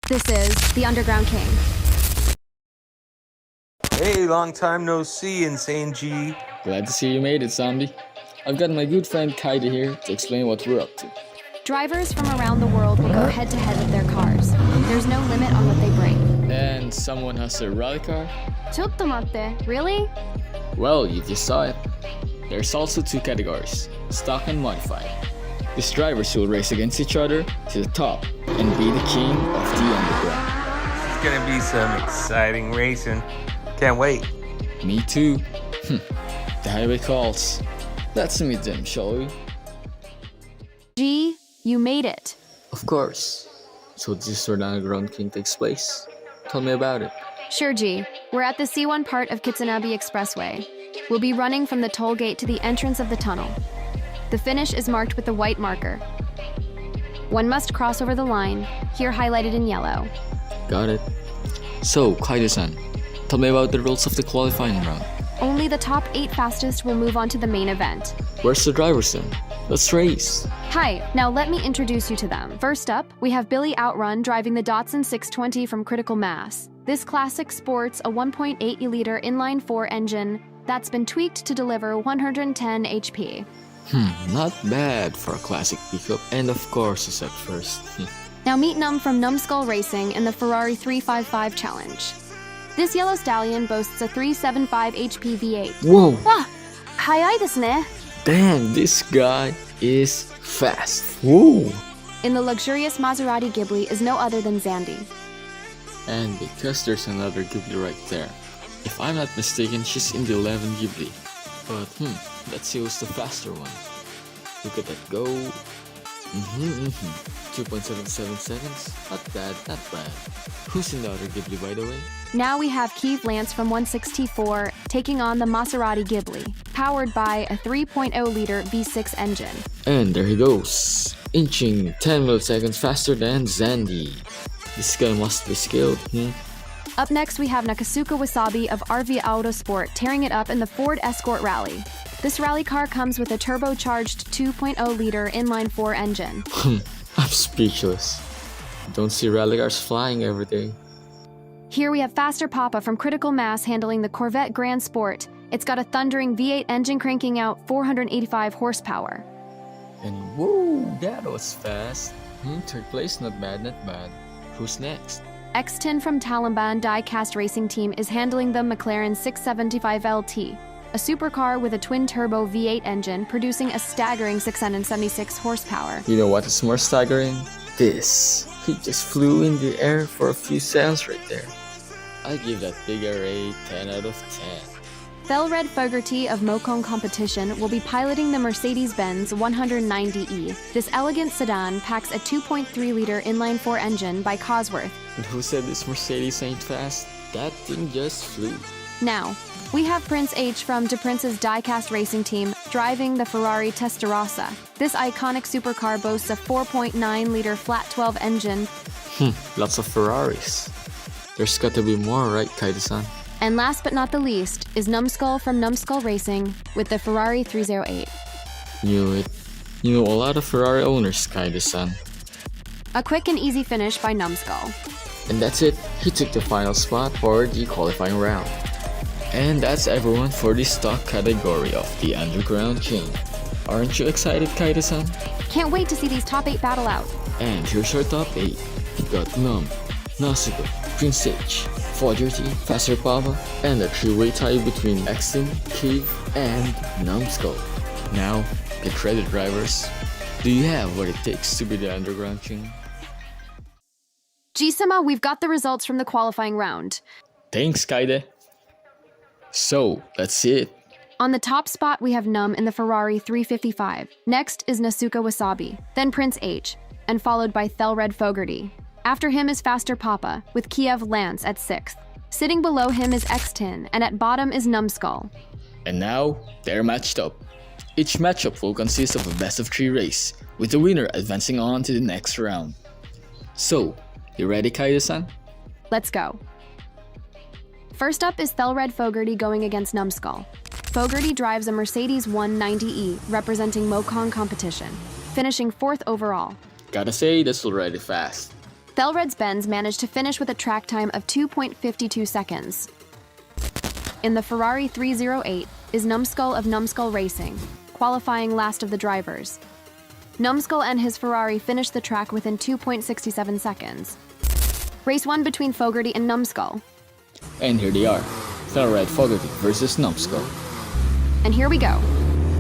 This is the Underground King. Hey, long time no see, Insane G. Glad to see you made it, zombie. I've got my good friend Kaide here to explain what we're up to. Drivers from around the world will go head-to-head with their cars. There's no limit on what they bring. And someone has a rally car? Chottomatte, really? Well, you just saw it. There's also two categories, stock and modified. These drivers will race against each other to the top and be the king of the underground. It's gonna be some exciting racing. Can't wait. Me too. The highway calls. Let's meet them, shall we? G, you made it. Of course. So this is where the Underground King takes place. Tell me about it. Sure, G. We're at the C1 part of Kitsunabe Expressway. We'll be running from the toll gate to the entrance of the tunnel. The finish is marked with a white marker. One must cross over the line, here highlighted in yellow. Got it. So, Kaide-san, tell me about the rules of the qualifying round. Only the top 8 fastest will move on to the main event. Where's the drivers then? Let's race. Hi, now let me introduce you to them. First up, we have Billy Outrun driving the Datsun 620 from Critical Mass. This classic sports a 1.8-liter inline-4 engine that's been tweaked to deliver 110 HP. Not bad for a classic pickup, and of course it's at first. Now meet Num from Numskull Racing in the Ferrari 355 Challenge. This yellow stallion boasts a 375 HP V8. Whoa! Ah, hayai desu ne. Damn, this guy is fast. Whoa! In the luxurious Maserati Ghibli is no other than Zandy. And because there's another Ghibli right there. If I'm not mistaken, she's in the 11 Ghibli. But let's see who's the faster one. Look at that go. 2.77 seconds. Not bad, not bad. Who's in the other Ghibli, by the way? Now we have Keith Lance from 164 taking on the Maserati Ghibli, powered by a 3.0-liter V6 engine. And there he goes, inching 10 milliseconds faster than Zandy. This guy must be skilled, Up next, we have Nakasuka Wasabi of RV Autosport tearing it up in the Ford Escort Rally. This rally car comes with a turbocharged 2.0-liter inline-4 engine. I'm speechless. Don't see rally cars flying every day. Here we have Faster Papa from Critical Mass handling the Corvette Grand Sport. It's got a thundering V8 engine cranking out 485 horsepower. And whoa, that was fast. Third place, not bad, not bad. Who's next? X10 from Talimban Diecast Racing Team is handling the McLaren 675LT, a supercar with a twin-turbo V8 engine producing a staggering 676 horsepower. You know what is more staggering? This. He just flew in the air for a few seconds right there. I give that figure a 10 out of 10. Thelred Fogarty of Mokong Competition will be piloting the Mercedes-Benz 190E. This elegant sedan packs a 2.3-liter inline-4 engine by Cosworth. And who said this Mercedes ain't fast? That thing just flew. Now, we have Prince H from De Prince's Diecast Racing Team driving the Ferrari Testarossa. This iconic supercar boasts a 4.9-liter flat-12 engine. Lots of Ferraris. There's got to be more, right, Kaide-san? And last but not the least is Numskull from Numskull Racing with the Ferrari 308. Knew it. You know a lot of Ferrari owners, Kaide-san. A quick and easy finish by Numskull. And that's it. He took the final spot for the qualifying round. And that's everyone for the stock category of the Underground King. Aren't you excited, Kaide-san? Can't wait to see these top 8 battle out. And here's our top 8. We got Num, Nasuko, Prince H, Fogerty, Faster Papa, and a three-way tie between Exton, Cave, and Numskull. Now, get ready, drivers. Do you have what it takes to be the Underground King? G-sama, we've got the results from the qualifying round. Thanks, Kaide. So, let's see it. On the top spot, we have Num in the Ferrari 355. Next is Nasuka Wasabi, then Prince H, and followed by Thelred Fogarty. After him is Faster Papa, with Kiev Lance at 6th. Sitting below him is X10, and at bottom is Numskull. And now, they're matched up. Each matchup will consist of a best-of-3 race, with the winner advancing on to the next round. So, you ready, Kaide-san? Let's go. First up is Thelred Fogarty going against Numskull. Fogarty drives a Mercedes 190E representing Mokong Competition, finishing 4th overall. Gotta say, that's already fast. Thelred's Benz managed to finish with a track time of 2.52 seconds. In the Ferrari 308 is Numbskull of Numbskull Racing, qualifying last of the drivers. Numbskull and his Ferrari finished the track within 2.67 seconds. Race 1 between Fogarty and Numbskull. And here they are, Thelred Fogarty versus Numbskull. And here we go.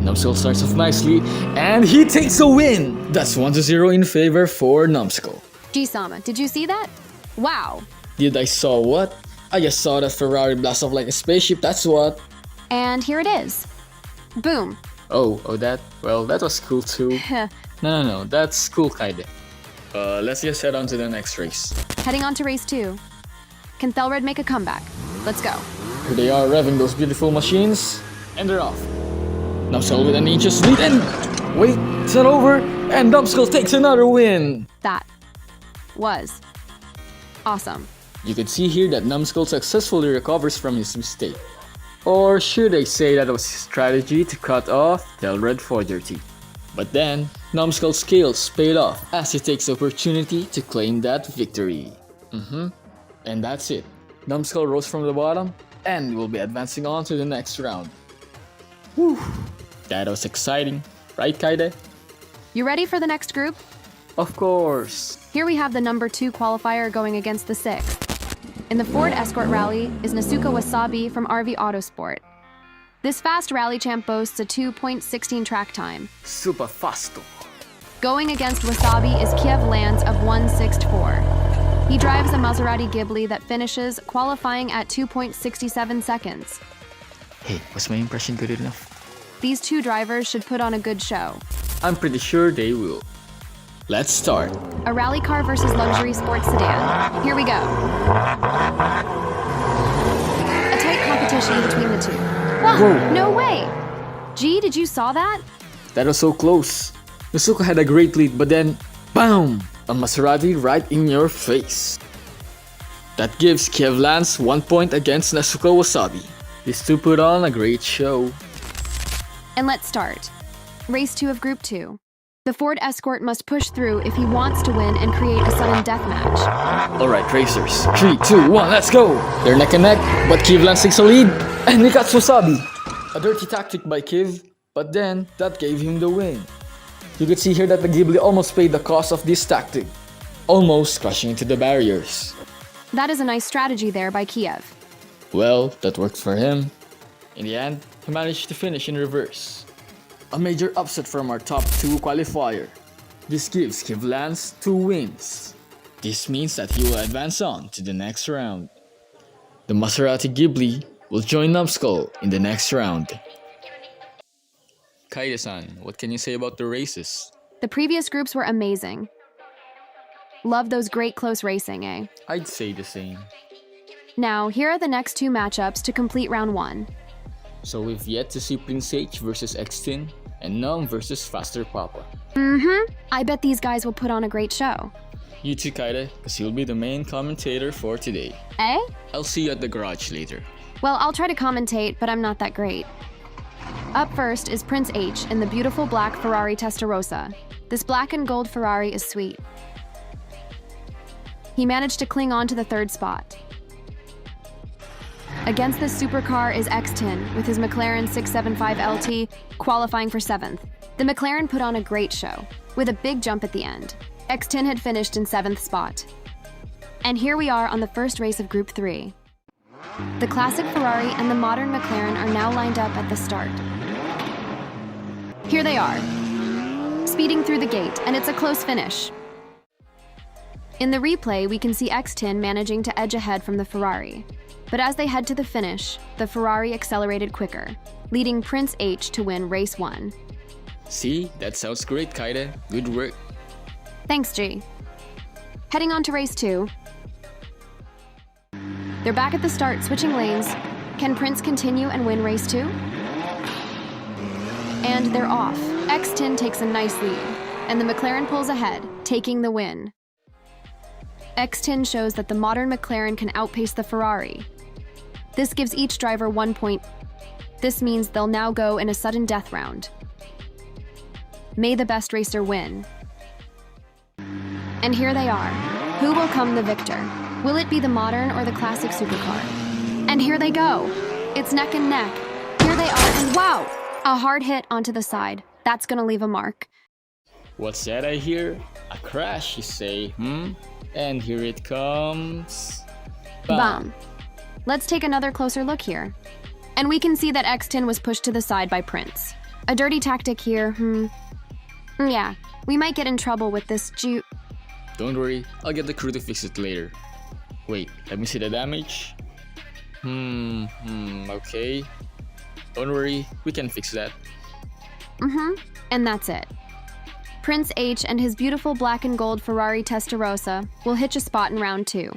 Numbskull starts off nicely, and he takes a win! That's 1-0 in favor for Numbskull. G-Sama, did you see that? Wow. Did I saw what? I just saw that Ferrari blast off like a spaceship, that's what. And here it is. Boom. Oh, that was cool too. No, that's cool kinda. Let's just head on to the next race. Heading on to race 2. Can Thelred make a comeback? Let's go. Here they are revving those beautiful machines, and they're off. Numbskull with an inches lead, and wait, it's not over, and Numbskull takes another win. That was awesome. You can see here that Numbskull successfully recovers from his mistake. Or should I say that it was his strategy to cut off Thelred Fogarty. But then, Numbskull's skills paid off as he takes the opportunity to claim that victory. And that's it. Numbskull rose from the bottom and will be advancing on to the next round. Whew, that was exciting, right Kaide? You ready for the next group? Of course. Here we have the number 2 qualifier going against the 6th. In the Ford Escort Rally is Nasuka Wasabi from RV Autosport. This fast rally champ boasts a 2.16 track time. Super fasto. Going against Wasabi is Kiev Lance of 164. He drives a Maserati Ghibli that finishes qualifying at 2.67 seconds. Hey, was my impression good enough? These two drivers should put on a good show. I'm pretty sure they will. Let's start. A rally car versus luxury sports sedan. Here we go. A tight competition between the two. Whoa, no way! Gee, did you saw that? That was so close. Nasuka had a great lead, but then, BAM! A Maserati right in your face. That gives Kiev Lance 1 point against Nasuka Wasabi. These two put on a great show. And let's start. Race 2 of Group 2. The Ford Escort must push through if he wants to win and create a sudden death match. Alright, racers. 3, 2, 1, let's go! They're neck and neck, but Kiev Lance takes a lead, and he cuts Wasabi. A dirty tactic by Kiev, but then that gave him the win. You could see here that the Ghibli almost paid the cost of this tactic, almost crashing into the barriers. That is a nice strategy there by Kiev. Well, that worked for him. In the end, he managed to finish in reverse. A major upset from our top 2 qualifier. This gives Kiev Lance 2 wins. This means that he will advance on to the next round. The Maserati Ghibli will join Numbskull in the next round. Kaide-san, what can you say about the races? The previous groups were amazing. Love those great close racing, eh? I'd say the same. Now, here are the next 2 matchups to complete round 1. So we've yet to see Prince H versus X-Tin and Num versus Faster Papa. I bet these guys will put on a great show. You too, Kaide, because you'll be the main commentator for today. Eh? I'll see you at the garage later. Well, I'll try to commentate, but I'm not that great. Up first is Prince H in the beautiful black Ferrari Testarossa. This black and gold Ferrari is sweet. He managed to cling on to the 3rd spot. Against this supercar is X-Tin with his McLaren 675 LT qualifying for 7th. The McLaren put on a great show with a big jump at the end. X-Tin had finished in 7th spot. And here we are on the first race of Group 3. The classic Ferrari and the modern McLaren are now lined up at the start. Here they are, speeding through the gate, and it's a close finish. In the replay, we can see X-Tin managing to edge ahead from the Ferrari. But as they head to the finish, the Ferrari accelerated quicker, leading Prince H to win race 1. See, that sounds great, Kaide. Good work. Thanks, G. Heading on to race 2. They're back at the start, switching lanes. Can Prince continue and win race 2? And they're off. X-Tin takes a nice lead, and the McLaren pulls ahead, taking the win. X-Tin shows that the modern McLaren can outpace the Ferrari. This gives each driver 1 point. This means they'll now go in a sudden death round. May the best racer win. And here they are. Who will come the victor? Will it be the modern or the classic supercar? And here they go. It's neck and neck. Here they are, and wow! A hard hit onto the side. That's gonna leave a mark. What's that I hear? A crash, you say, And here it comes. Bam. Let's take another closer look here. And we can see that X-Tin was pushed to the side by Prince. A dirty tactic here, Yeah, we might get in trouble with this Don't worry, I'll get the crew to fix it later. Wait, let me see the damage. Okay. Don't worry, we can fix that. And that's it. Prince H and his beautiful black and gold Ferrari Testarossa will hitch a spot in round 2.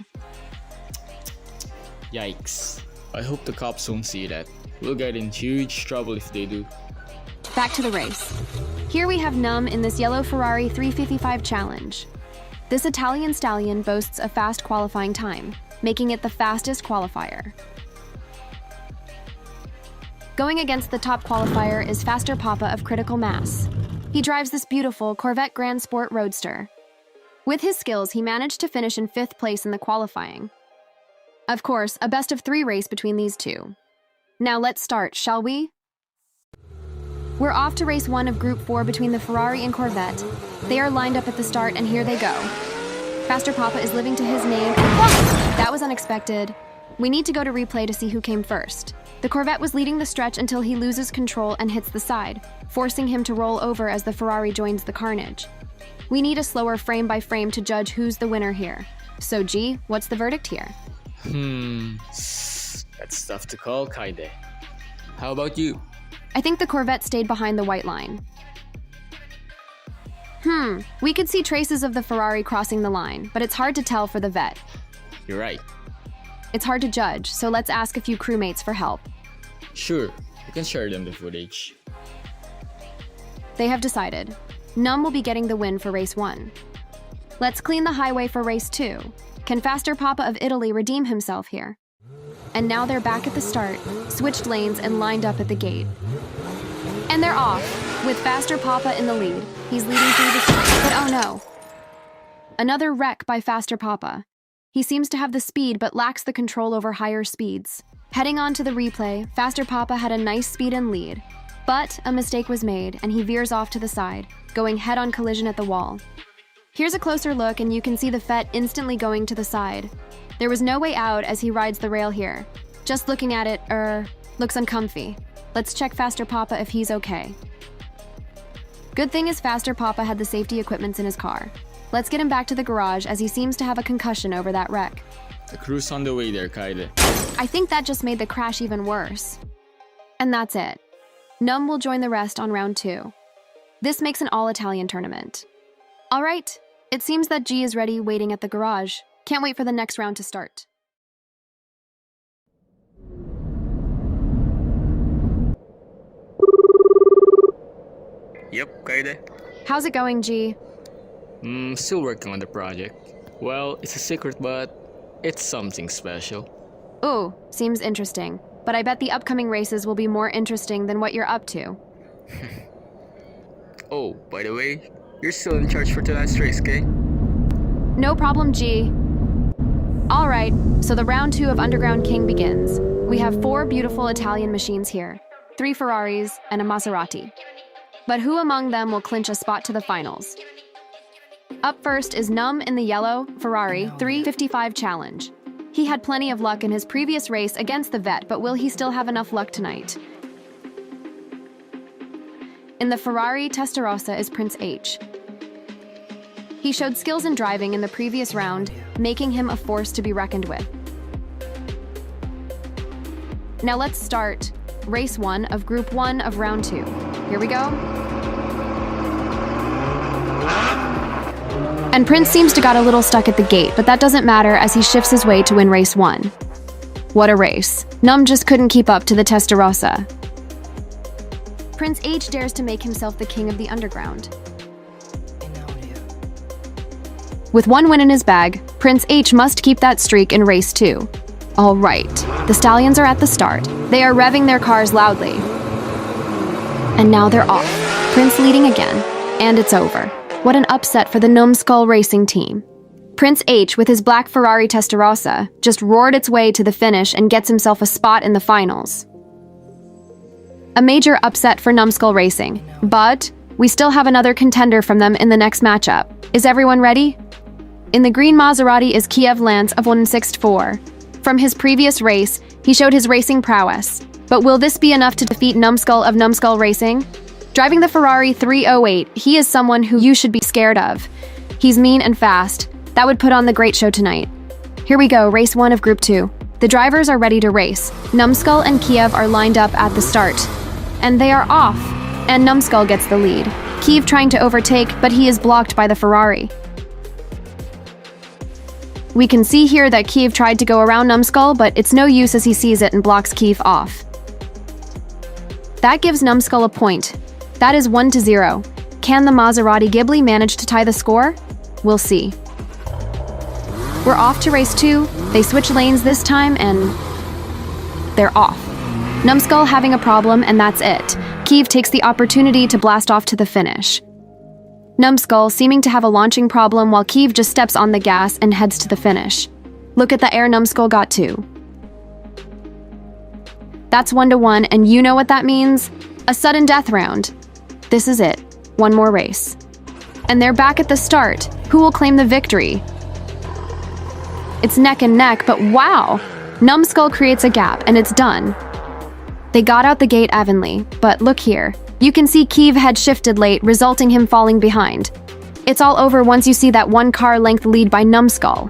Yikes. I hope the cops won't see that. We'll get in huge trouble if they do. Back to the race. Here we have Num in this yellow Ferrari 355 challenge. This Italian stallion boasts a fast qualifying time, making it the fastest qualifier. Going against the top qualifier is Faster Papa of Critical Mass. He drives this beautiful Corvette Grand Sport Roadster. With his skills, he managed to finish in 5th place in the qualifying. Of course, a best-of-3 race between these two. Now let's start, shall we? We're off to race 1 of Group 4 between the Ferrari and Corvette. They are lined up at the start, and here they go. Faster Papa is living to his name. That was unexpected. We need to go to replay to see who came first. The Corvette was leading the stretch until he loses control and hits the side, forcing him to roll over as the Ferrari joins the carnage. We need a slower frame by frame to judge who's the winner here. So G, what's the verdict here? That's tough to call, Kaide. How about you? I think the Corvette stayed behind the white line. We could see traces of the Ferrari crossing the line, but it's hard to tell for the vet. You're right. It's hard to judge, so let's ask a few crewmates for help. Sure, you can share them the footage. They have decided. Num will be getting the win for race 1. Let's clean the highway for race 2. Can Faster Papa of Italy redeem himself here? And now they're back at the start, switched lanes and lined up at the gate. And they're off, with Faster Papa in the lead. He's leading through the street, but oh no. Another wreck by Faster Papa. He seems to have the speed but lacks the control over higher speeds. Heading on to the replay, Faster Papa had a nice speed and lead. But a mistake was made, and he veers off to the side, going head-on collision at the wall. Here's a closer look, and you can see the Fett instantly going to the side. There was no way out as he rides the rail here. Just looking at it, looks uncomfy. Let's check Faster Papa if he's okay. Good thing is Faster Papa had the safety equipments in his car. Let's get him back to the garage as he seems to have a concussion over that wreck. The crew's on the way there, Kaide. I think that just made the crash even worse. And that's it. Num will join the rest on round 2. This makes an all-Italian tournament. All right, it seems that G is ready waiting at the garage. Can't wait for the next round to start. Yep, Kaide. How's it going, G? Still working on the project. Well, it's a secret, but it's something special. Ooh, seems interesting. But I bet the upcoming races will be more interesting than what you're up to. Oh, by the way, you're still in charge for tonight's race, okay? No problem, G. All right, so the round 2 of Underground King begins. We have 4 beautiful Italian machines here, 3 Ferraris and a Maserati. But who among them will clinch a spot to the finals? Up first is Num in the yellow Ferrari 355 Challenge. He had plenty of luck in his previous race against the vet, but will he still have enough luck tonight? In the Ferrari Testarossa is Prince H. He showed skills in driving in the previous round, making him a force to be reckoned with. Now let's start race 1 of Group 1 of round 2. Here we go. And Prince seems to got a little stuck at the gate, but that doesn't matter as he shifts his way to win race 1. What a race. Num just couldn't keep up to the Testarossa. Prince H dares to make himself the king of the underground. With 1 win in his bag, Prince H must keep that streak in race 2. All right, the stallions are at the start. They are revving their cars loudly. And now they're off. Prince leading again, and it's over. What an upset for the Numskull Racing team. Prince H, with his black Ferrari Testarossa, just roared its way to the finish and gets himself a spot in the finals. A major upset for Numbskull Racing, but we still have another contender from them in the next matchup. Is everyone ready? In the green Maserati is Kiev Lance of 164. From his previous race, he showed his racing prowess. But will this be enough to defeat Numbskull of Numbskull Racing? Driving the Ferrari 308, he is someone who you should be scared of. He's mean and fast. That would put on the great show tonight. Here we go, race 1 of Group 2. The drivers are ready to race. Numbskull and Kiev are lined up at the start. And they are off. And Numbskull gets the lead. Kiev trying to overtake, but he is blocked by the Ferrari. We can see here that Kiev tried to go around Numbskull, but it's no use as he sees it and blocks Kiev off. That gives Numbskull a point. That is 1-0. Can the Maserati Ghibli manage to tie the score? We'll see. We're off to race 2. They switch lanes this time and they're off. Numbskull having a problem and that's it. Kiev takes the opportunity to blast off to the finish. Numbskull seeming to have a launching problem while Kiev just steps on the gas and heads to the finish. Look at the air Numbskull got to. That's 1-1 and you know what that means? A sudden death round. This is it. One more race. And they're back at the start. Who will claim the victory? It's neck and neck, but wow! Numbskull creates a gap and it's done. They got out the gate evenly, but look here. You can see Kiev had shifted late, resulting him falling behind. It's all over once you see that one car length lead by Numbskull.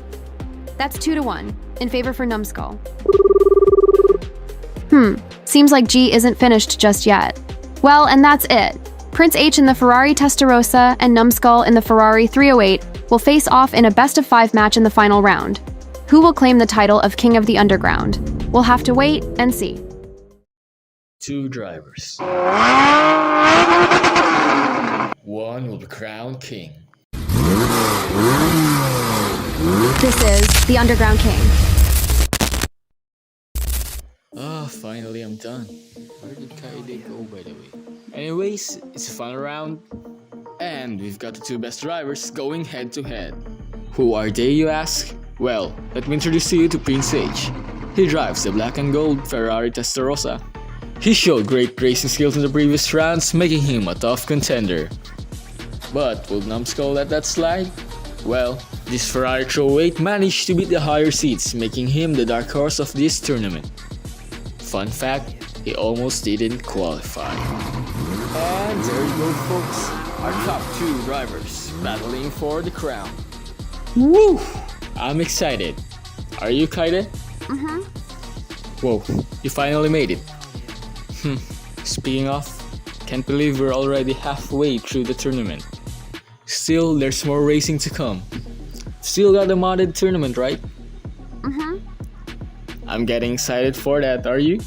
That's 2-1, in favor for Numbskull. Seems like G isn't finished just yet. Well, and that's it. Prince H in the Ferrari Testarossa and Numbskull in the Ferrari 308 will face off in a best-of-5 match in the final round. Who will claim the title of King of the Underground? We'll have to wait and see. 2 drivers. One will be crowned king. This is the Underground King. Finally I'm done. Where did Kawaii go, by the way? Anyways, it's the final round. And we've got the 2 best drivers going head to head. Who are they, you ask? Well, let me introduce you to Prince H. He drives the black and gold Ferrari Testarossa. He showed great racing skills in the previous rounds, making him a tough contender. But will Numbskull let that slide? Well, this Ferrari 308 managed to beat the higher seats, making him the dark horse of this tournament. Fun fact, he almost didn't qualify. And there you go, folks, our top 2 drivers battling for the crown. Woo! I'm excited. Are you excited? Whoa, you finally made it. Speaking of, can't believe we're already halfway through the tournament. Still, there's more racing to come. Still got the modded tournament, right? I'm getting excited for that, are you?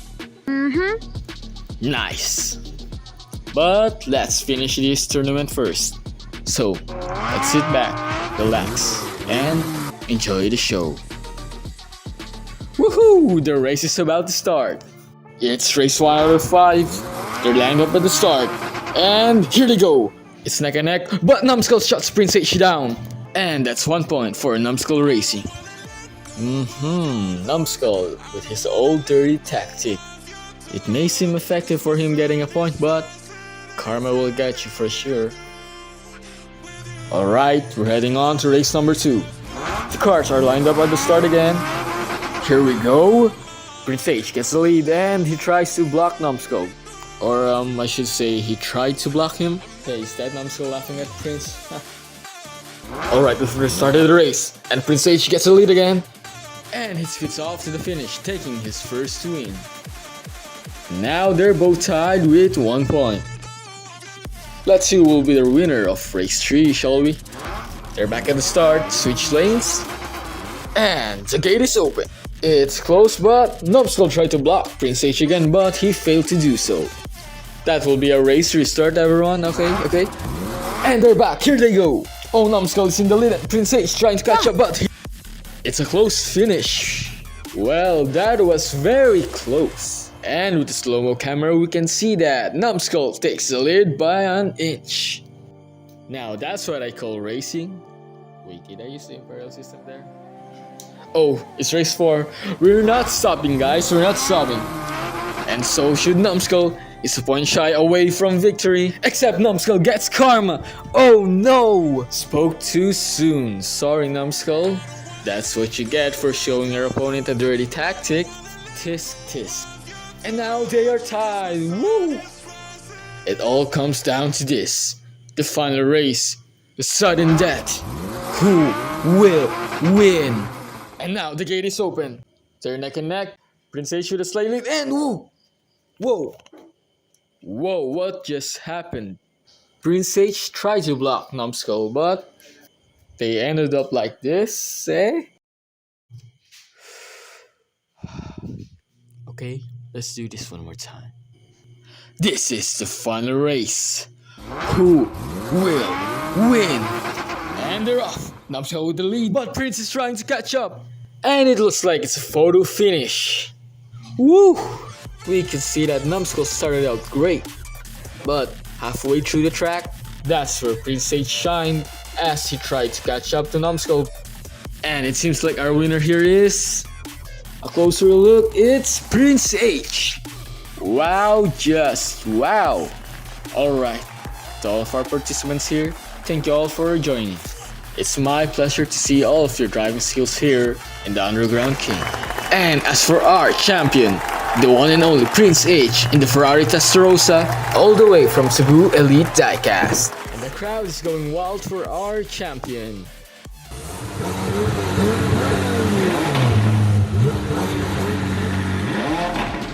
Nice! But let's finish this tournament first. So, let's sit back, relax, and enjoy the show. Woohoo! The race is about to start. It's race 1 out of 5. They're lined up at the start. And here they go. It's neck and neck, but Numbskull shuts Prince H down. And that's 1 point for Numbskull Racing. Numbskull with his old dirty tactic. It may seem effective for him getting a point, but karma will get you for sure. Alright, we're heading on to race number 2. The cars are lined up at the start again. Here we go. Prince H gets the lead and he tries to block Numbskull. Or I should say he tried to block him. Hey, is that Numbskull laughing at Prince? Alright, let's restart the race. And Prince H gets the lead again. And he spits off to the finish, taking his first win. Now they're both tied with 1 point. Let's see who will be the winner of race 3, shall we? They're back at the start, switch lanes. And the gate is open. It's close, but Numbskull tried to block Prince H again, but he failed to do so. That will be a race restart, everyone, okay? And they're back, here they go. Oh, Numbskull is in the lead and Prince H trying to catch up, but it's a close finish. Well, that was very close. And with the slow-mo camera, we can see that Numbskull takes the lead by an inch. Now that's what I call racing. Wait, did I use the Imperial system there? Oh, it's race 4. We're not stopping, guys. We're not stopping. And so should Numbskull. It's a point shy away from victory. Except Numbskull gets karma. Oh no! Spoke too soon. Sorry, Numbskull. That's what you get for showing your opponent a dirty tactic. Tisk tisk. And now they are tied. Woo! It all comes down to this. The final race. The sudden death. Who will win? And now the gate is open. They're neck and neck. Prince H with a slight lead and woo! Whoa! Whoa, what just happened? Prince H tried to block Numbskull, but they ended up like this, eh? Okay, let's do this one more time. This is the final race. Who will win? And they're off. Numbskull with the lead, but Prince is trying to catch up. And it looks like it's a photo finish. Woo! We can see that Numbskull started out great, but halfway through the track, that's where Prince H shined as he tried to catch up to Numbskull. And it seems like our winner here is... a closer look, it's Prince H. Wow, just wow. Alright, to all of our participants here, thank you all for joining. It's my pleasure to see all of your driving skills here in the Underground King. And as for our champion, the one and only Prince H in the Ferrari Testarossa, all the way from Cebu Elite Diecast. And the crowd is going wild for our champion.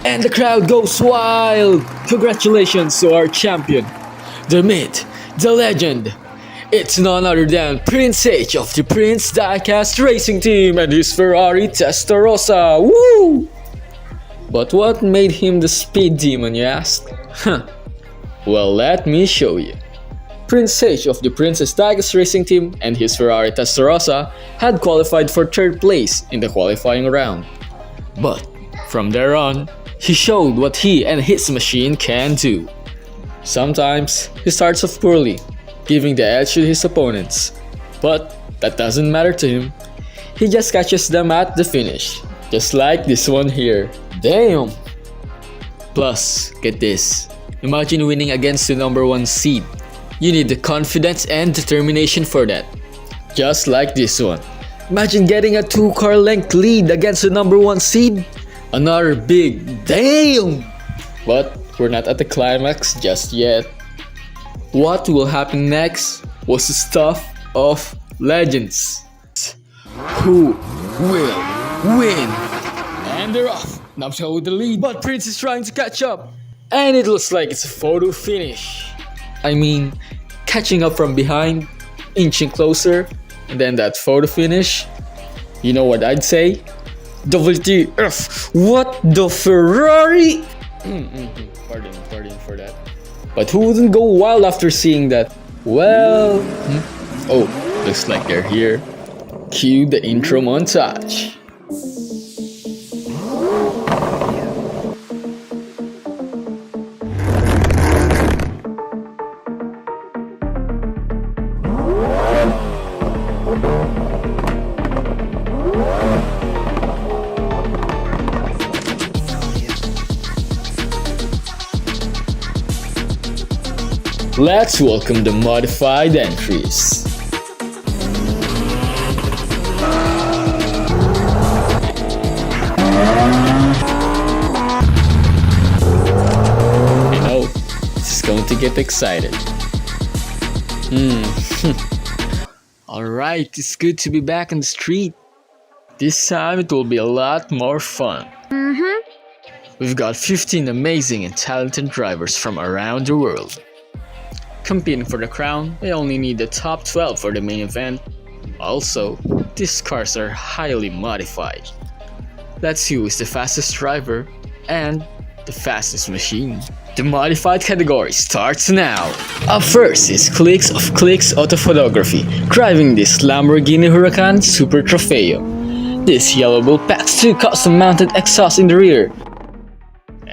And the crowd goes wild! Congratulations to our champion, the myth, the legend. It's none other than Prince H of the Prince Diecast Racing Team and his Ferrari Testarossa. Woo! But what made him the speed demon, you ask? Well, let me show you. Prince H of the Princess Diecast Racing Team and his Ferrari Testarossa had qualified for 3rd place in the qualifying round. But from there on, he showed what he and his machine can do. Sometimes, he starts off poorly, giving the edge to his opponents. But that doesn't matter to him. He just catches them at the finish, just like this one here. Damn! Plus, get this. Imagine winning against the number 1 seed. You need the confidence and determination for that. Just like this one. Imagine getting a 2-car length lead against the number 1 seed. Another big damn! But we're not at the climax just yet. What will happen next was the stuff of legends. Who will win? And they're off. Numbskull with the lead, but Prince is trying to catch up. And it looks like it's a photo finish. I mean, catching up from behind, inching closer, and then that photo finish. You know what I'd say? WTF! What the Ferrari? Pardon for that. But who wouldn't go wild after seeing that? Well... Oh, looks like they're here. Cue the intro montage. Let's welcome the modified entries. You know, this is going to get excited. Alright, it's good to be back on the street. This time it will be a lot more fun. We've got 15 amazing and talented drivers from around the world. Competing for the crown, they only need the top 12 for the main event. Also, these cars are highly modified. Let's see who is the fastest driver and the fastest machine. The modified category starts now. Up first is Clicks of Clicks Autophotography, driving this Lamborghini Huracan Super Trofeo. This yellow bull packs 2 custom mounted exhausts in the rear.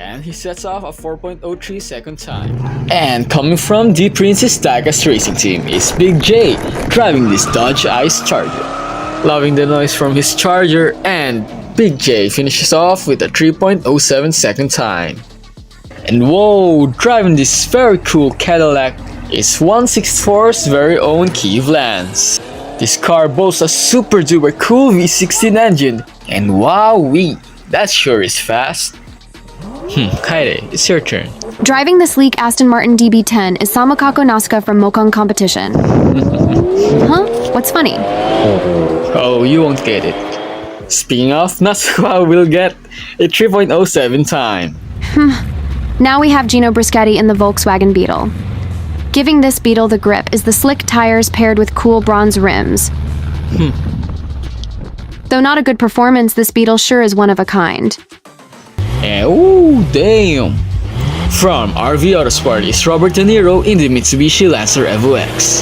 and he sets off a 4.03 second time. And coming from the Princess Diecast racing team is Big J, driving this Dodge Ice Charger. Loving the noise from his Charger, and Big J finishes off with a 3.07 second time. And whoa, driving this very cool Cadillac is 164's very own Keith Lance. This car boasts a super duper cool V16 engine, and wowee, that sure is fast. Kaede, it's your turn. Driving the sleek Aston Martin DB10 is Samakako Nasuka from Mokong Competition. Huh? What's funny? Oh, you won't get it. Speaking of, Nasuka will get a 3.07 time. Now we have Gino Brischetti in the Volkswagen Beetle. Giving this Beetle the grip is the slick tires paired with cool bronze rims. Though not a good performance, this Beetle sure is one of a kind. And ooh, damn! From RV Autosport is Robert De Niro in the Mitsubishi Lancer Evo X.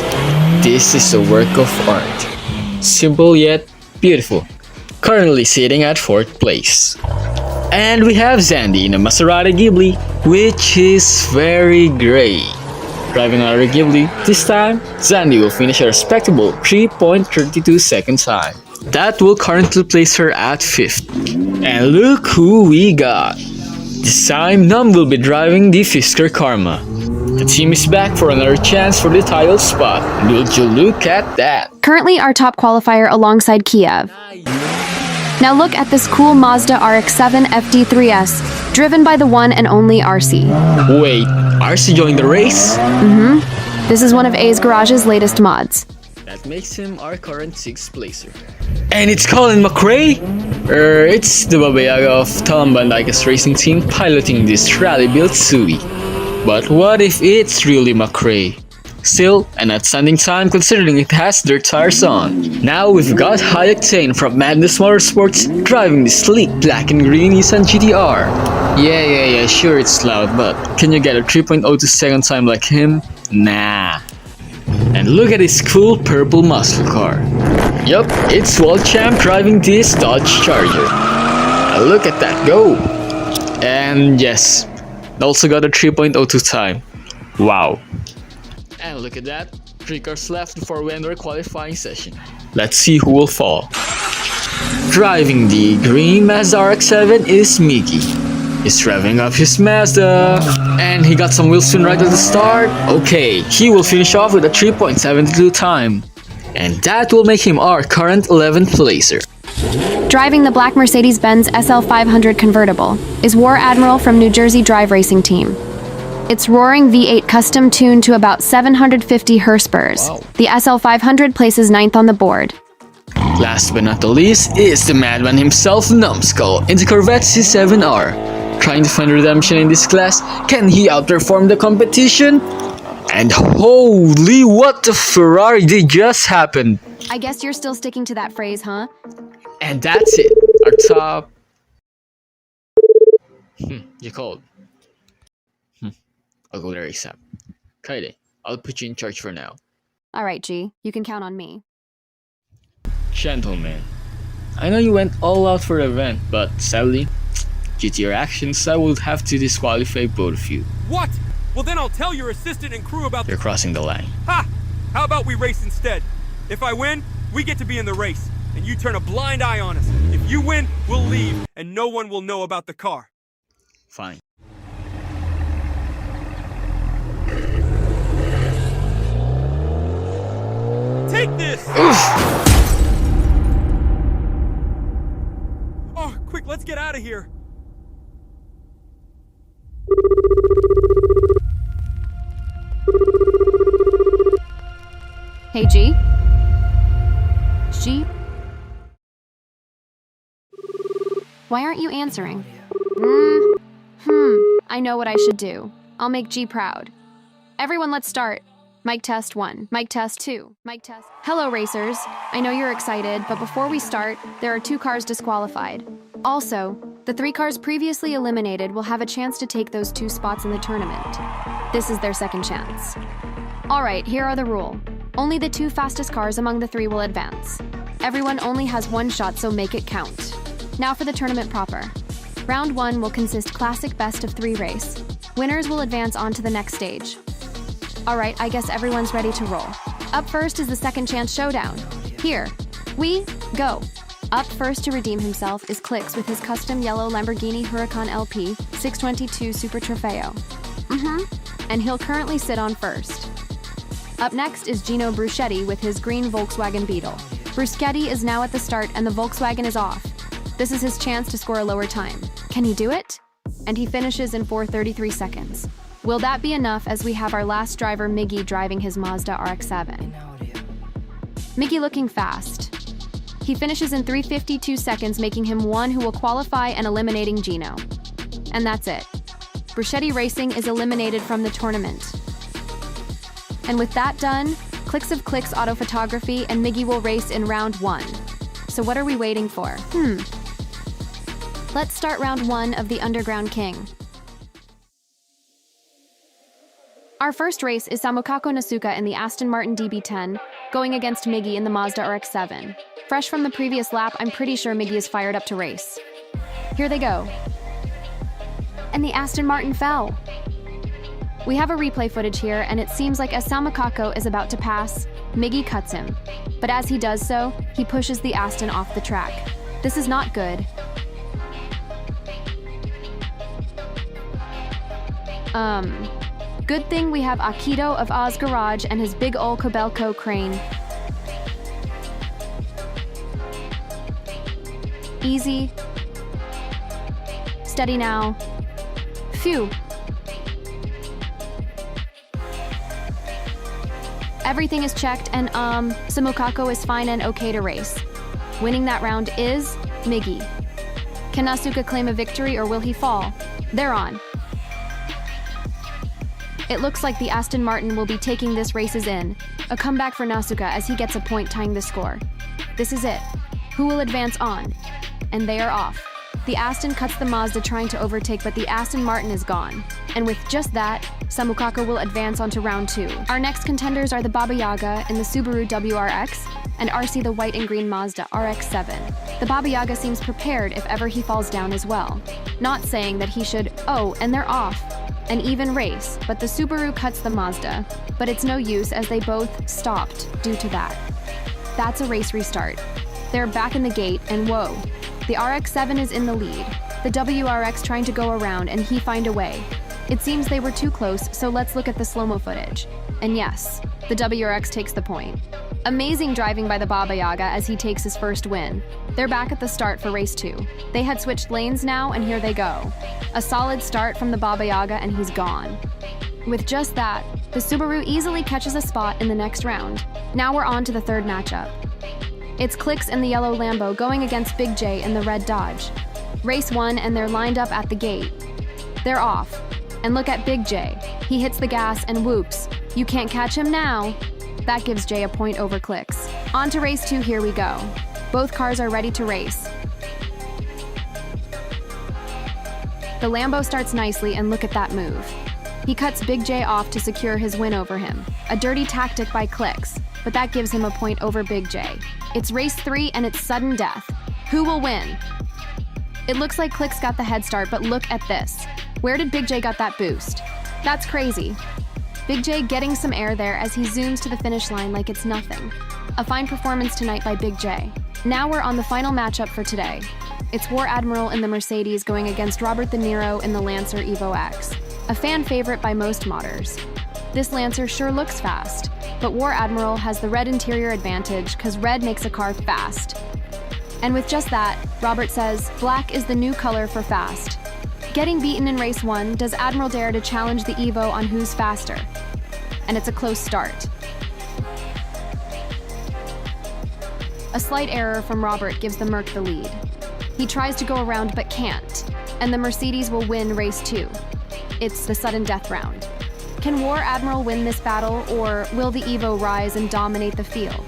This is a work of art. Simple yet beautiful. Currently sitting at 4th place. And we have Zandy in a Maserati Ghibli, which is very great. Driving another Ghibli, this time, Zandy will finish a respectable 3.32 second time. That will currently place her at 5th. And look who we got! This time, Num will be driving the Fisker Karma. The team is back for another chance for the title spot. Would you look at that? Currently our top qualifier alongside Kiev. Now look at this cool Mazda RX-7 FD3S, driven by the one and only RC. Wait, RC joined the race? This is one of A's Garage's latest mods. That makes him our current 6th placer. And it's Colin McRae? It's the Baba Yaga of Talamban Diecast racing team piloting this rally-built Sui. But what if it's really McRae? Still, an outstanding time considering it has dirt tires on. Now we've got High Octane from Madness Motorsports driving the sleek black and green Nissan GTR. Yeah, sure it's loud, but can you get a 3.02 second time like him? Nah. And look at this cool purple muscle car. Yup, it's World Champ driving this Dodge Charger. Now look at that go! And yes, also got a 3.02 time. Wow. And look at that, 3 cars left before we end our qualifying session. Let's see who will fall. Driving the green Mazda RX-7 is Miki. He's revving up his Mazda. And he got some wheel spin right at the start. Okay, he will finish off with a 3.72 time. And that will make him our current 11th placer. Driving the black Mercedes-Benz SL500 convertible is War Admiral from New Jersey Drive Racing Team. It's roaring V8 custom tuned to about 750 horsepower. Wow. The SL500 places 9th on the board. Last but not the least is the madman himself, Numbskull, in the Corvette C7R. Trying to find redemption in this class, can he outperform the competition? And holy, what the Ferrari did just happen! I guess you're still sticking to that phrase, huh? And that's it, our top... you called. I'll go there ASAP. Kaede, I'll put you in charge for now. Alright, G, you can count on me. Gentlemen, I know you went all out for the event, but sadly, due to your actions, I will have to disqualify both of you. What? Well then I'll tell your assistant and crew about You're crossing the line. Ha! How about we race instead? If I win, we get to be in the race, and you turn a blind eye on us. If you win, we'll leave, and no one will know about the car. Fine. Take this! Oh, quick, let's get out of here. Hey, G? G? Why aren't you answering? I know what I should do. I'll make G proud. Everyone, let's start. Mic test 1, mic test 2, mic test... Hello, racers. I know you're excited, but before we start, there are 2 cars disqualified. Also, the 3 cars previously eliminated will have a chance to take those 2 spots in the tournament. This is their second chance. Alright, here are the rules. Only the 2 fastest cars among the 3 will advance. Everyone only has 1 shot, so make it count. Now for the tournament proper. Round 1 will consist classic best of 3 race. Winners will advance on to the next stage. Alright, I guess everyone's ready to roll. Up first is the second chance showdown. Here, we go. Up first to redeem himself is Clicks with his custom yellow Lamborghini Huracan LP 622 Super Trofeo. And he'll currently sit on first. Up next is Gino Bruschetti with his green Volkswagen Beetle. Bruschetti is now at the start and the Volkswagen is off. This is his chance to score a lower time. Can he do it? And he finishes in 4:33 seconds. Will that be enough as we have our last driver Miggy driving his Mazda RX-7? Miggy looking fast. He finishes in 3:52 seconds, making him one who will qualify and eliminating Gino. And that's it. Bruschetti Racing is eliminated from the tournament. And with that done, Clicks of Clicks Auto Photography and Miggy will race in round 1. So what are we waiting for? Let's start round 1 of the Underground King. Our first race is Samukako Nasuka in the Aston Martin DB10, going against Miggy in the Mazda RX-7. Fresh from the previous lap, I'm pretty sure Miggy is fired up to race. Here they go. And the Aston Martin fell. We have a replay footage here, and it seems like as Samukako is about to pass, Miggy cuts him. But as he does so, he pushes the Aston off the track. This is not good. Good thing we have Akito of Oz Garage and his big ol' Kobelco crane. Easy. Steady now. Phew. Everything is checked and Samukako is fine and okay to race. Winning that round is Miggy. Can Nasuka claim a victory or will he fall? They're on. It looks like the Aston Martin will be taking this races in. A comeback for Nasuka as he gets a point tying the score. This is it. Who will advance on? And they are off. The Aston cuts the Mazda trying to overtake, but the Aston Martin is gone. And with just that, Samukako will advance onto round 2. Our next contenders are the Baba Yaga in the Subaru WRX and RC the white and green Mazda RX-7. The Baba Yaga seems prepared if ever he falls down as well. Not saying that he should, and they're off. An even race, but the Subaru cuts the Mazda. But it's no use as they both stopped due to that. That's a race restart. They're back in the gate and whoa. The RX-7 is in the lead. The WRX trying to go around and he find a way. It seems they were too close, so let's look at the slow-mo footage. And yes, the WRX takes the point. Amazing driving by the Baba Yaga as he takes his first win. They're back at the start for race 2. They had switched lanes now and here they go. A solid start from the Baba Yaga and he's gone. With just that, the Subaru easily catches a spot in the next round. Now we're on to the third matchup. It's Clicks in the yellow Lambo going against Big J in the red Dodge. Race 1 and they're lined up at the gate. They're off. And look at Big J. He hits the gas and whoops. You can't catch him now. That gives Jay a point over Clicks. On to race 2, here we go. Both cars are ready to race. The Lambo starts nicely and look at that move. He cuts Big J off to secure his win over him. A dirty tactic by Clicks, but that gives him a point over Big J. It's race 3 and it's sudden death. Who will win? It looks like Clicks got the head start, but look at this. Where did Big J got that boost? That's crazy. Big J getting some air there as he zooms to the finish line like it's nothing. A fine performance tonight by Big J. Now we're on the final matchup for today. It's War Admiral in the Mercedes going against Robert De Niro in the Lancer Evo X. A fan favorite by most modders. This Lancer sure looks fast, but War Admiral has the red interior advantage because red makes a car fast. And with just that, Robert says, black is the new color for fast. Getting beaten in race 1, does Admiral dare to challenge the Evo on who's faster? And it's a close start. A slight error from Robert gives the Merc the lead. He tries to go around but can't, and the Mercedes will win race 2. It's the sudden death round. Can War Admiral win this battle, or will the Evo rise and dominate the field?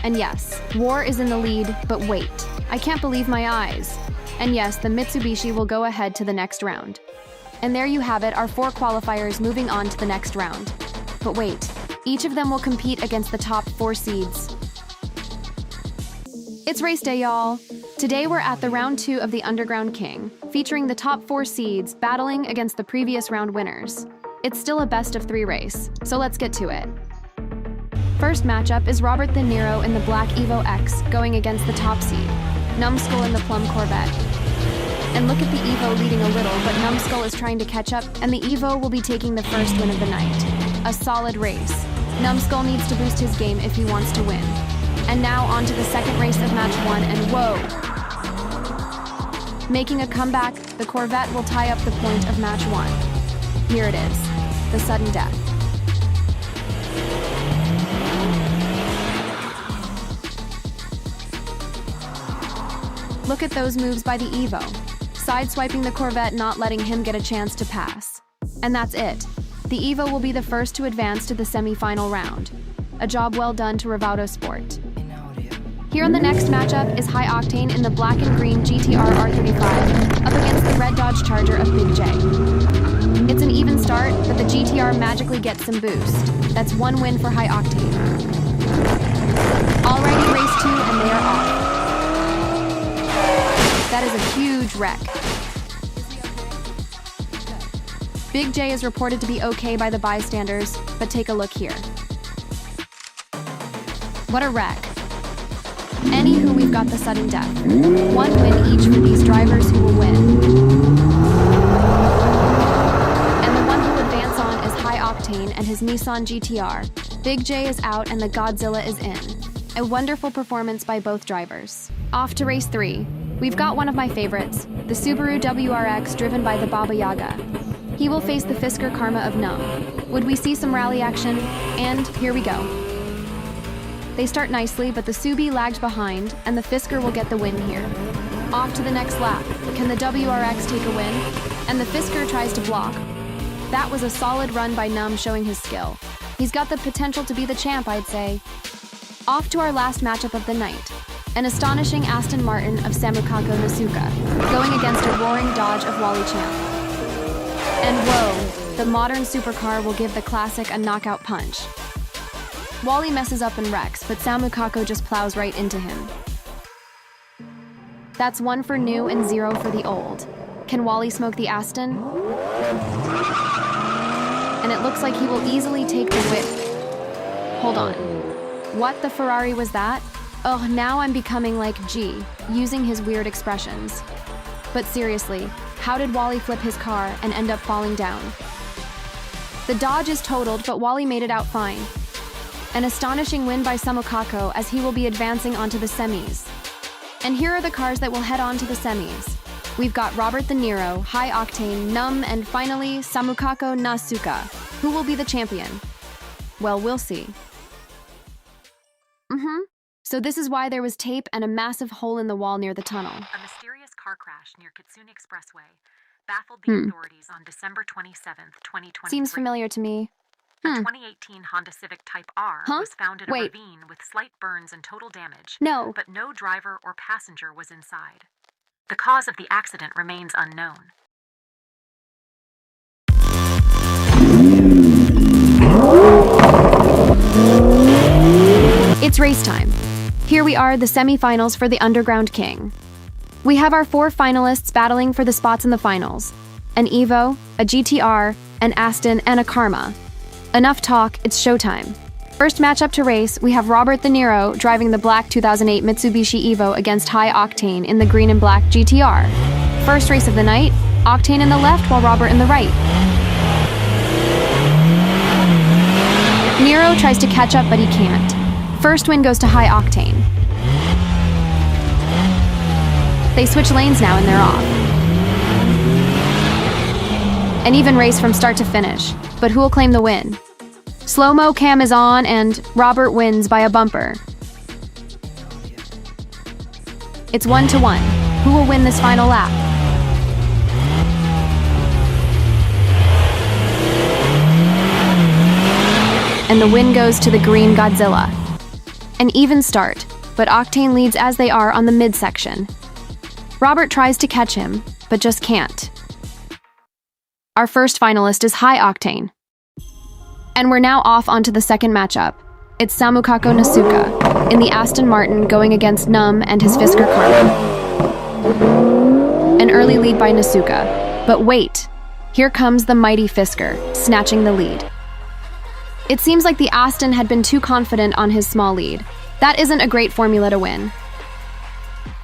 And yes, War is in the lead, but wait, I can't believe my eyes. And yes, the Mitsubishi will go ahead to the next round. And there you have it, our 4 qualifiers moving on to the next round. But wait, each of them will compete against the top 4 seeds. It's race day, y'all. Today we're at the round 2 of the Underground King, featuring the top 4 seeds battling against the previous round winners. It's still a best-of-3 race, so let's get to it. First matchup is Robert De Niro in the Black Evo X going against the top seed, Numbskull in the Plum Corvette. And look at the Evo leading a little, but Numbskull is trying to catch up, and the Evo will be taking the first win of the night. A solid race. Numbskull needs to boost his game if he wants to win. And now on to the second race of match 1, and whoa! Making a comeback, the Corvette will tie up the point of match 1. Here it is, the sudden death. Look at those moves by the Evo. Sideswiping the Corvette, not letting him get a chance to pass. And that's it. The Evo will be the first to advance to the semi-final round. A job well done to Rivaudo Sport. Here in the next matchup is High Octane in the black and green GTR R35 up against the red Dodge Charger of Big J. It's an even start, but the GTR magically gets some boost. That's 1 win for High Octane. Alrighty, race 2, and they are off. That is a huge wreck. Big J is reported to be okay by the bystanders, but take a look here. What a wreck. Anywho, we've got the sudden death. 1 win each for these drivers who will win. And the one who will advance on is High Octane and his Nissan GTR. Big J is out and the Godzilla is in. A wonderful performance by both drivers. Off to race 3. We've got one of my favorites, the Subaru WRX driven by the Baba Yaga. He will face the Fisker Karma of Num. Would we see some rally action? And here we go. They start nicely, but the Subi lagged behind, and the Fisker will get the win here. Off to the next lap. Can the WRX take a win? And the Fisker tries to block. That was a solid run by Num, showing his skill. He's got the potential to be the champ, I'd say. Off to our last matchup of the night. An astonishing Aston Martin of Samukako Nasuka, going against a roaring Dodge of Wally Champ. And whoa, the modern supercar will give the classic a knockout punch. Wally messes up and wrecks, but Samukako just plows right into him. That's 1 for new and 0 for the old. Can Wally smoke the Aston? And it looks like he will easily take the whip. Hold on. What the Ferrari was that? Oh, now I'm becoming like G, using his weird expressions. But seriously, how did Wally flip his car and end up falling down? The Dodge is totaled, but Wally made it out fine. An astonishing win by Samukako as he will be advancing onto the semis. And here are the cars that will head on to the semis. We've got Robert De Niro, High Octane, Num, and finally Samukako Nasuka. Who will be the champion? Well, we'll see. So this is why there was tape and a massive hole in the wall near the tunnel. A mysterious car crash near Kitsune Expressway baffled the authorities on December 27th, 2023. Seems familiar to me. A 2018 Honda Civic Type R was found in a ravine with slight burns and total damage, but no driver or passenger was inside. The cause of the accident remains unknown. It's race time. Here we are, the semi-finals for the Underground King. We have our 4 finalists battling for the spots in the finals. An Evo, a GTR, an Aston, and a Karma. Enough talk, it's showtime. First matchup to race, we have Robert De Niro driving the black 2008 Mitsubishi Evo against High Octane in the green and black GTR. First race of the night, Octane in the left while Robert in the right. Niro tries to catch up, but he can't. First win goes to High Octane. They switch lanes now and they're off. An even race from start to finish, but who will claim the win? Slow-mo cam is on and Robert wins by a bumper. It's 1-1. Who will win this final lap? And the win goes to the green Godzilla. An even start, but Octane leads as they are on the midsection. Robert tries to catch him, but just can't. Our first finalist is High Octane. And we're now off onto the second matchup. It's Samukako Nasuka, in the Aston Martin going against Num and his Fisker Karma. An early lead by Nasuka. But wait, here comes the mighty Fisker, snatching the lead. It seems like the Aston had been too confident on his small lead. That isn't a great formula to win.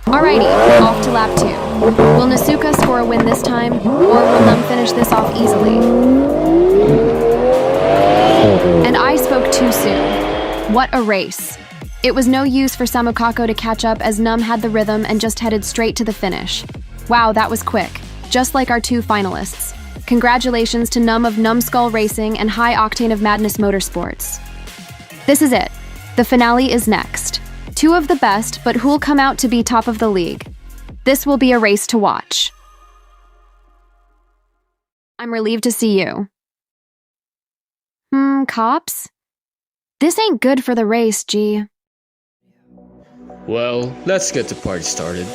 Alrighty, off to lap 2. Will Nasuka score a win this time, or will Num finish this off easily? And I spoke too soon. What a race. It was no use for Samukako to catch up as Num had the rhythm and just headed straight to the finish. Wow, that was quick, just like our 2 finalists. Congratulations to Num of Numskull Racing and High Octane of Madness Motorsports. This is it. The finale is next. 2 of the best, but who'll come out to be top of the league? This will be a race to watch. I'm relieved to see you. Cops? This ain't good for the race, G. Well, let's get the party started.